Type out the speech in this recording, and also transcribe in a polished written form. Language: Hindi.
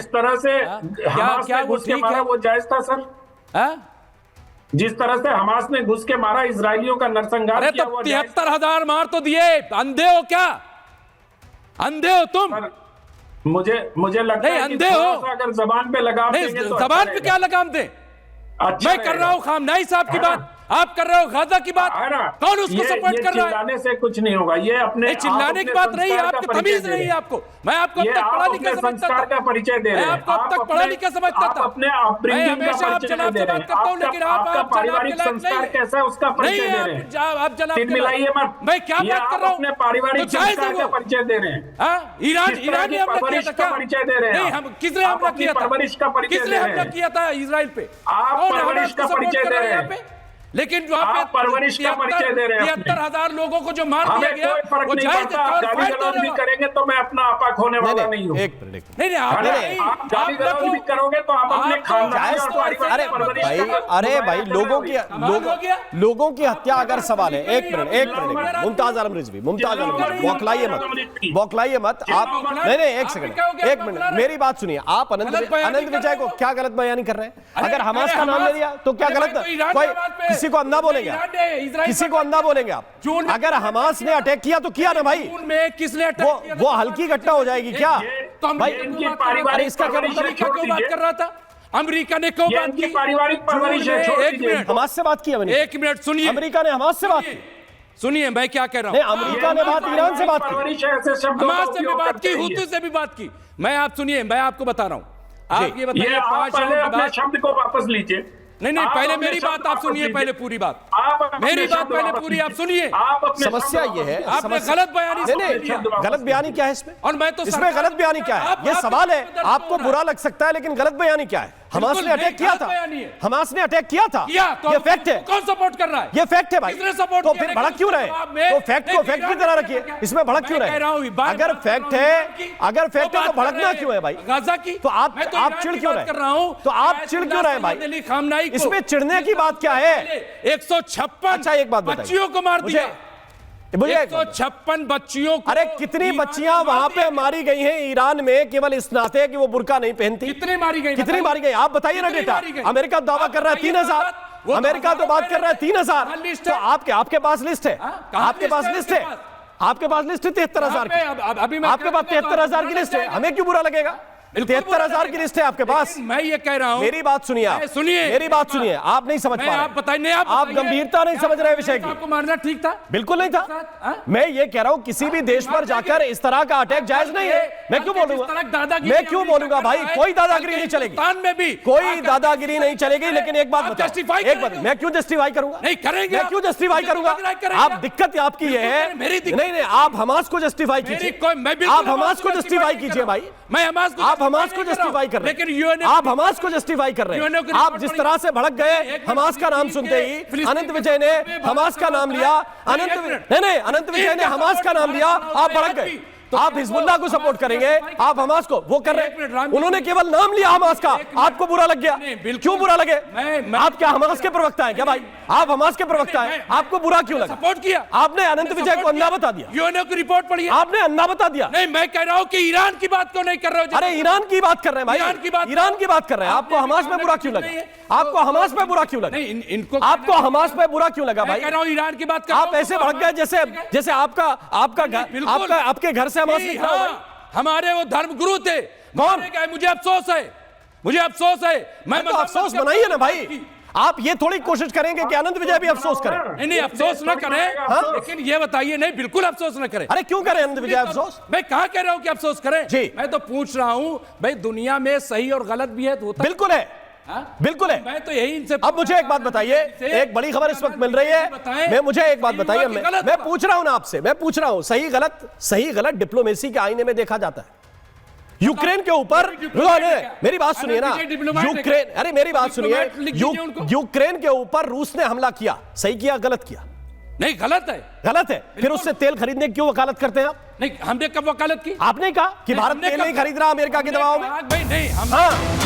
जिस तरह से हमास क्या ने वो घुस के ठीक मारा है? वो जायज था सर? जिस तरह से हमास ने घुस के मारा, इजरायलियों का नरसंहार अरे किया, तो वो जायज 73,000 मार तो दिए, अंधे हो क्या? अंधे हो तुम? था? मुझे लगता नहीं, है कि अंधे हो। थोड़ा सा अगर जबान पे लगाम नहीं, देंगे तो जबान अच्छा पे क्या लगाम दे? अच्छा मैं कर रहा हूं खामनाई साहब की बात, आप कर रहे हो गाजा की बात। है ना? कौन उसको सपोर्ट कर रहा है? चिल्लाने से कुछ नहीं होगा। ये अपने नहीं, चिल्लाने की बात नहीं है, आपकी तमीज नहीं है आप आपको। मैं आपको अब तक पढ़ा लिखा समझता संस्कार का था, परिचय दे रहे मैं हैं। आपको अब तक पढ़ा लिखा समझता था। अपने मैं अपब्रिंगिंग का हमेशा आप परिचय जनाब दे से रहे बात हैं। करता हूं, लेकिन आपका आप पारिवारिक जनाब के लायक संस्कार नहीं कैसा है उसका परिचय नहीं दे है। रहे हैं। आप जनाब सिर के मिलाइए लायक। मत। मैं क्या ये बात कर आप रहा हूं? अपने पारिवारिक तो जायज है संस्कार का वो। परिचय दे रहे हैं। ईरान किस तरह ने की हमला किया परवरिश था का क्या? परिचय दे रहे हैं नहीं, आप। हम किसने आप हमला अपनी किया था? परवरिश का परिचय किसने दे रहे हमला हैं। किया था इजराइल पे? आप कौन है परवरिश हमास को का सपोर्ट परिचय कर दे रहा है रहे यहाँ हैं। पे? लेकिन जो आप परवरिश का परिचय दे रहे हैं अपने। 73,000 लोगों को जो मार दिया हमें गया, कोई फर्क वो नहीं जायज पड़ता। है, आप और गाली फाइट गलौज दे भी रहे हो। करेंगे तो मैं अपना आपा खोने वाला नहीं हूँ। एक मिनट नहीं, आप आप गाली गलौज भी करोगे तो आप अपने खानदान और पारिवारिक परवरिश भाई, का अरे भाई, दोहराया लोगों की हत्या अगर सवाल है। एक मिनट मुमताज आलम रिजवी, बौखलाइए मत आप। नहीं, एक सेकंड, एक मिनट, मेरी बात सुनिए। आप अनंत विजय को क्या गलत बयानी कर रहे हैं? अगर हमास का नाम ले लिया तो क्या गलत? कोई किसी को अंधा बोलेंगे आप? किसी को अंधा बोलेंगे आप? अगर हमास ने अटैक किया तो किया ना भाई, किसने अटैक किया? वो हल्की घटना हो जाएगी क्या भाई? इनकी पारिवारिक इसका क्या परवरिश मतलब? है, छोड़ क्यों बात दीजिए। कर रहा था? अमेरिका ने क्यों ये बात इनकी की? पारिवारिक परवरिश है, छोड़ एक दीजिए। मिनट, हमास से बात की है? एक मिनट सुनिए, अमेरिका ने हमास से बात की? सुनिए मैं क्या कह रहा नहीं, हूं। अमेरिका ने बात ईरान से बात की। परवरिश है, ऐसे शब्दों का हमास से भी उपयोग बात करते की, हैं हुतू ये। से भी बात की। मैं आप सुनिए, मैं आपको बता रहा हूं। आप ये ये बताइए आप 5 पहले साल के अपने बाद। शब्द को वापस लीजिए। नहीं, आप पहले अपने मेरी शब्द बात आप वापस सुनिए, लीजिए। पहले पूरी बात। आप अपने मेरी बात शब्द पहले वापस पूरी आप लीजिए। सुनिए। आप अपने समस्या शब्द ये है, वापस आपने गलत बयानी नहीं, समझ लिया। गलत बयानी क्या है इसमें? और मैं तो इसमें गलत बयानी क्या है? ये सवाल है। आपको बुरा लग सकता है, लेकिन गलत बयानी क्या है? हमास ने अटैक किया था, हमास ने अटैक किया था, ये फैक्ट है। कौन सपोर्ट कर रहा है? ये फैक्ट है भाई। किसने सपोर्ट तो किया? फिर भड़क क्यों रहे? तो फैक्ट को फैक्ट की तरह रखिए, इसमें भड़क क्यों रहे? अगर फैक्ट है तो भड़कना क्यों है भाई? गाजा की तो आप चिढ़ क्यों रहे? कर रहा हूं, तो आप चिढ़ क्यों रहे भाई? खामनाई को इसमें चिढ़ने की बात क्या है? 156 अच्छा, एक बात बताइए। बच्चियों को मार दिया। मुझे 156 बच्चियों को। अरे कितनी बच्चियां वहां पे मारी गई हैं ईरान में, केवल इस नाते कि वो बुर्का नहीं पहनती? कितनी मारी गई? कितनी मारी गई आप बताइए ना कितनी डेटा। मारी गई? अमेरिका दावा कर रहा है 3,000, वो तो अमेरिका तो बात कर रहा है 3,000। कहाँ लिस्ट तो है? आपके पास लिस्ट है? कहाँ आपके पास लिस्ट लिस्ट है है? आपके आपके पास लिस्ट है 73,000 की? अभी मैं आपके पास 73,000 की लिस्ट है, हमें क्यों बुरा लगेगा? 73,000 की लिस्ट है आपके पास। मैं ये कह रहा हूं, मेरी बात सुनिए आप, सुनिए मेरी बात सुनिए। आप नहीं समझ पा रहे, आप बताइए, आप गंभीरता नहीं समझ रहे विषय की। आपको मारना ठीक था? बिल्कुल नहीं था। मैं ये कह रहा हूं किसी भी देश पर जाकर इस तरह का अटैक जायज नहीं है। मैं क्यों बोलूंगा? मैं क्यों बोलूंगा भाई? कोई दादागिरी नहीं चलेगी, में भी कोई दादागिरी नहीं चलेगी। लेकिन एक बात बताओ, एक बात, मैं क्यों जस्टिफाई करूंगा? नहीं करेंगे। मैं क्यों जस्टिफाई करूंगा? आप दिक्कत आपकी ये है, नहीं, आप हमास को जस्टिफाई कीजिए। आप हमास को जस्टिफाई कीजिए भाई। मैं हमास को, आप हमास को जस्टिफाई कर रहे हैं, आप हमास को जस्टिफाई कर रहे हैं। आप जिस तरह से भड़क गए हमास का नाम सुनते ही, अनंत विजय ने हमास का नाम लिया, अनंत विजय ने हमास का नाम लिया, आप भड़क गए। आप हिजबुल्लाह को सपोर्ट करेंगे, आप हमास को, वो कर रहे हैं। उन्होंने केवल नाम लिया हमास का, आपको बुरा लग गया। क्यों बुरा लगे? आप क्या हमास के प्रवक्ता हैं क्या भाई? आप हमास के प्रवक्ता हैं, आपको बुरा क्यों लगा? सपोर्ट किया आपने अनंत विजय को अंधा बता दिया। यूएनओ की रिपोर्ट पढ़ी है? आपने अंधा बता दिया। नहीं, मैं कह रहा हूं कि ईरान की बात क्यों नहीं कर रहे हो? अरे ईरान की बात कर रहे हैं भाई, ईरान की बात कर रहे हैं। आपको हमास में बुरा क्यों लगा? आपको हमास में बुरा क्यों लगा? नहीं, इनको आपको हमास में बुरा क्यों लगा भाई? कह रहा हूं ईरान की बात कर। आप ऐसे भड़क गए जैसे आपके घर से हमास निकला हो। हमारे वो धर्मगुरु थे, कौन? मुझे अफसोस है। मैं तो अफसोस बनाइए ना भाई। आप ये थोड़ी कोशिश करेंगे कि अनंत विजय भी अफसोस करें। नहीं, अफसोस न करें, लेकिन ये बताइए, नहीं बिल्कुल अफसोस न करें। अरे क्यों करें अनंत विजय अफसोस? मैं कहां कह रहा हूं कि अफसोस करें जी। मैं तो पूछ रहा हूं भाई, दुनिया में सही और गलत भी है तो होता बिल्कुल है, बिल्कुल है। मैं तो यही इनसे, अब मुझे एक बात बताइए, एक बड़ी खबर इस वक्त मिल रही है, मुझे एक बात बताइए। मैं पूछ रहा हूं ना आपसे, मैं पूछ रहा हूं, सही गलत डिप्लोमेसी के आईने में देखा जाता है। यूक्रेन के ऊपर, मेरी बात सुनिए ना, यूक्रेन, अरे मेरी बात सुनिए, यूक्रेन के ऊपर रूस ने हमला किया, सही किया गलत किया? नहीं, गलत है। फिर उससे तेल खरीदने की क्यों वकालत करते हैं आप? नहीं, हमने कब वकालत की? आपने कहा कि भारत तेल नहीं खरीद रहा अमेरिका के दबाव में। नहीं, हाँ।